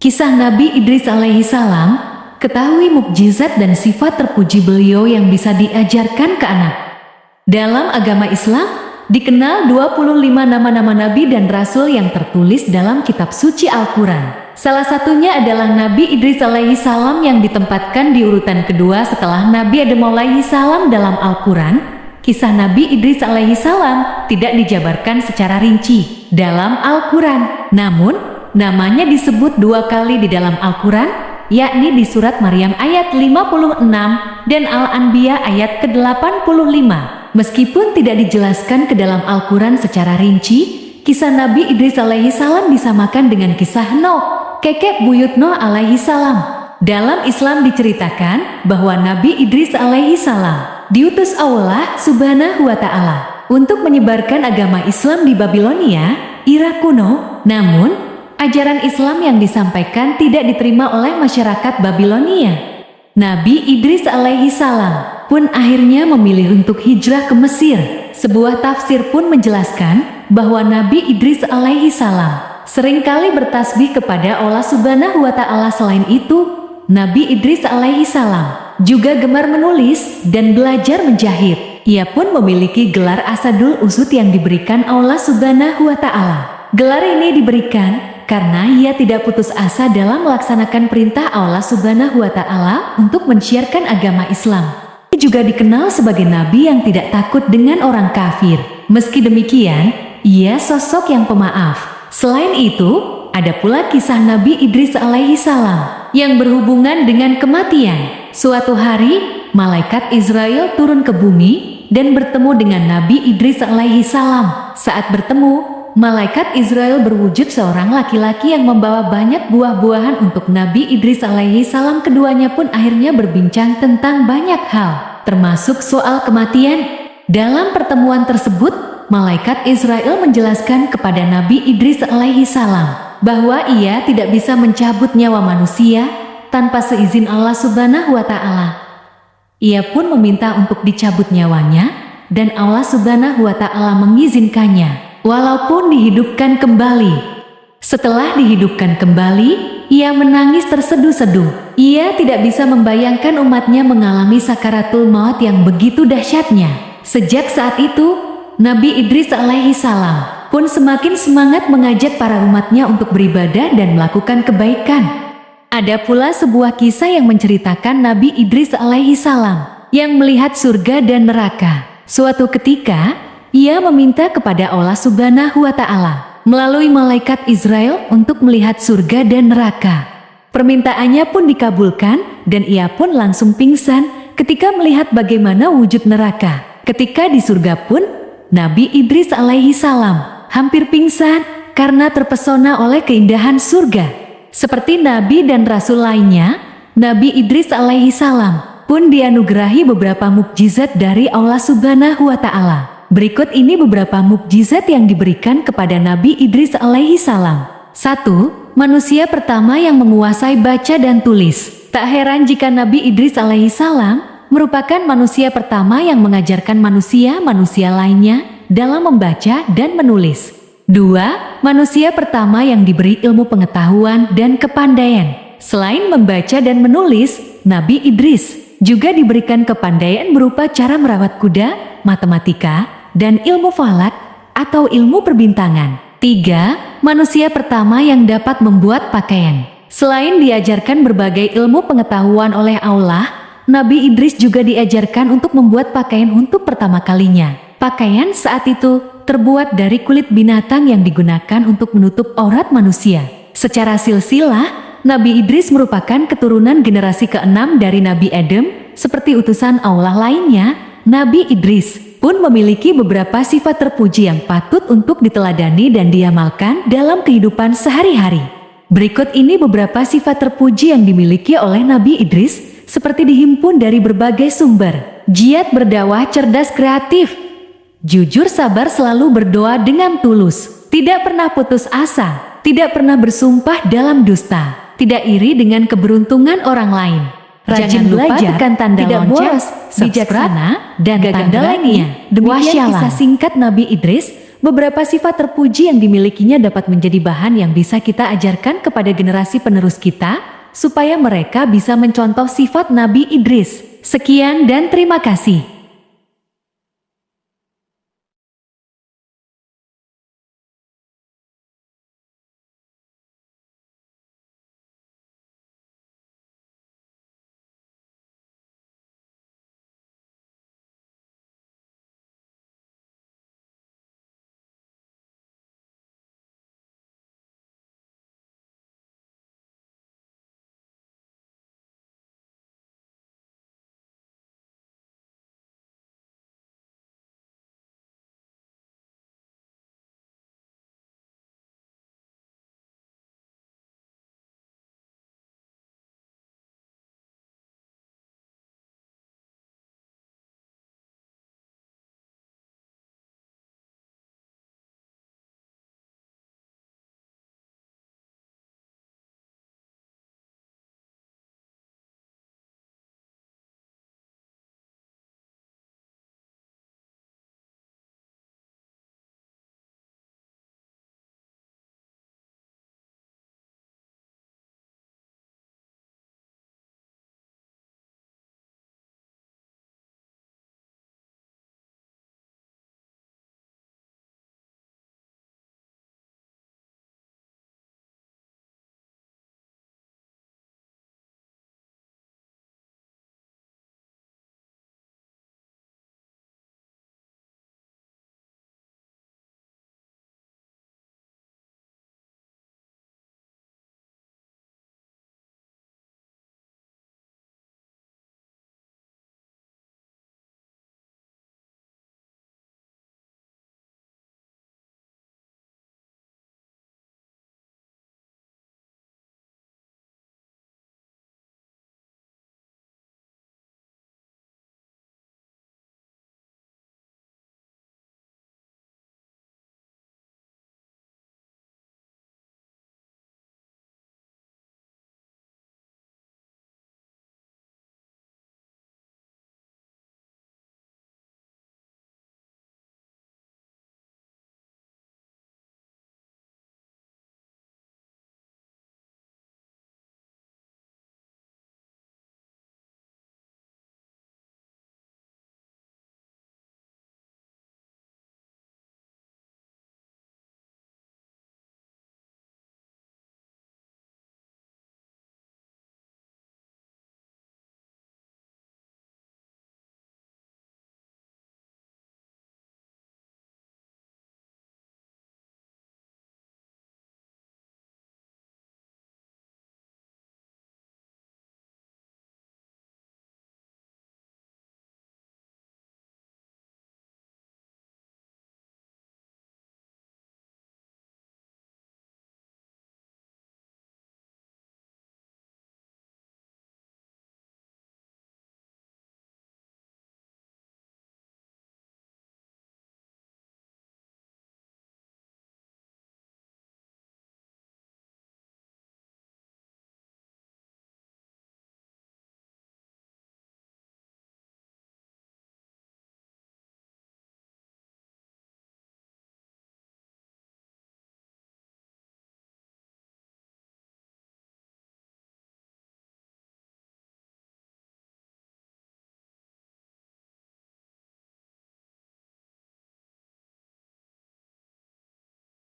Kisah Nabi Idris alaihi salam, ketahui mukjizat dan sifat terpuji beliau yang bisa diajarkan ke anak. Dalam agama Islam, dikenal 25 nama-nama Nabi dan Rasul yang tertulis dalam kitab suci Al-Quran. Salah satunya adalah Nabi Idris alaihi salam yang ditempatkan di urutan kedua setelah Nabi Adam alaihi salam dalam Al-Quran. Kisah Nabi Idris alaihi salam tidak dijabarkan secara rinci dalam Al-Quran. Namun, namanya disebut 2 kali di dalam Al-Quran, yakni di surat Maryam ayat 56 dan Al-Anbiya ayat ke-85. Meskipun tidak dijelaskan ke dalam Al-Quran secara rinci, kisah Nabi Idris alaihi salam disamakan dengan kisah Nuh, kakek buyut Nuh alaihi salam. Dalam Islam diceritakan bahwa Nabi Idris alaihi salam diutus Allah subhanahu wa ta'ala untuk menyebarkan agama Islam di Babilonia, Irak kuno. Namun, ajaran Islam yang disampaikan tidak diterima oleh masyarakat Babilonia. Nabi Idris alaihi salam pun akhirnya memilih untuk hijrah ke Mesir. Sebuah tafsir pun menjelaskan bahwa Nabi Idris alaihi salam seringkali bertasbih kepada Allah subhanahu wa ta'ala. Selain itu, Nabi Idris alaihi salam juga gemar menulis dan belajar menjahit. Ia pun memiliki gelar Asadul Usud yang diberikan Allah subhanahu wa ta'ala. Gelar ini diberikan karena ia tidak putus asa dalam melaksanakan perintah Allah subhanahu wa ta'ala untuk mensiarkan agama Islam. Ia juga dikenal sebagai nabi yang tidak takut dengan orang kafir. Meski demikian, ia sosok yang pemaaf. Selain itu, ada pula kisah Nabi Idris alaihi salam yang berhubungan dengan kematian. Suatu hari, malaikat Israel turun ke bumi dan bertemu dengan Nabi Idris alaihi salam. Saat bertemu, malaikat Israel berwujud seorang laki-laki yang membawa banyak buah-buahan untuk Nabi Idris alaihi salam. Keduanya pun akhirnya berbincang tentang banyak hal, termasuk soal kematian. Dalam pertemuan tersebut, malaikat Israel menjelaskan kepada Nabi Idris alaihi salam bahwa ia tidak bisa mencabut nyawa manusia tanpa seizin Allah subhanahu wa ta'ala. Ia pun meminta untuk dicabut nyawanya dan Allah subhanahu wa ta'ala mengizinkannya, walaupun dihidupkan kembali. Setelah dihidupkan kembali, ia menangis terseduh-seduh. Ia tidak bisa membayangkan umatnya mengalami sakaratul maut yang begitu dahsyatnya. Sejak saat itu, Nabi Idris alaihi salam pun semakin semangat mengajak para umatnya untuk beribadah dan melakukan kebaikan. Ada pula sebuah kisah yang menceritakan Nabi Idris alaihi salam yang melihat surga dan neraka. Suatu ketika, ia meminta kepada Allah subhanahu wa ta'ala melalui malaikat Israel untuk melihat surga dan neraka. Permintaannya pun dikabulkan dan ia pun langsung pingsan ketika melihat bagaimana wujud neraka. Ketika di surga pun, Nabi Idris alaihi salam hampir pingsan karena terpesona oleh keindahan surga. Seperti Nabi dan Rasul lainnya, Nabi Idris alaihi salam pun dianugerahi beberapa mukjizat dari Allah subhanahu wa ta'ala. Berikut ini beberapa mukjizat yang diberikan kepada Nabi Idris alaihi salam. 1. Manusia pertama yang menguasai baca dan tulis. Tak heran jika Nabi Idris alaihi salam merupakan manusia pertama yang mengajarkan manusia-manusia lainnya dalam membaca dan menulis. 2. Manusia pertama yang diberi ilmu pengetahuan dan kepandaian. Selain membaca dan menulis, Nabi Idris juga diberikan kepandaian berupa cara merawat kuda, matematika, dan ilmu falak atau ilmu perbintangan. 3. Manusia pertama yang dapat membuat pakaian. Selain diajarkan berbagai ilmu pengetahuan oleh Allah, Nabi Idris juga diajarkan untuk membuat pakaian untuk pertama kalinya. Pakaian saat itu terbuat dari kulit binatang yang digunakan untuk menutup aurat manusia. Secara silsilah, Nabi Idris merupakan keturunan generasi ke-6 dari Nabi Adam. Seperti utusan Allah lainnya, Nabi Idris pun memiliki beberapa sifat terpuji yang patut untuk diteladani dan diamalkan dalam kehidupan sehari-hari. Berikut ini beberapa sifat terpuji yang dimiliki oleh Nabi Idris, seperti dihimpun dari berbagai sumber. Giat berdakwah, cerdas kreatif, jujur, sabar, selalu berdoa dengan tulus, tidak pernah putus asa, tidak pernah bersumpah dalam dusta, tidak iri dengan keberuntungan orang lain, rajin belajar, tekan tanda lonceng, bijaksana, dan tanda lainnya. Demikian kisah singkat Nabi Idris. beberapa sifat terpuji yang dimilikinya dapat menjadi bahan yang bisa kita ajarkan kepada generasi penerus kita, supaya mereka bisa mencontoh sifat Nabi Idris. Sekian dan terima kasih.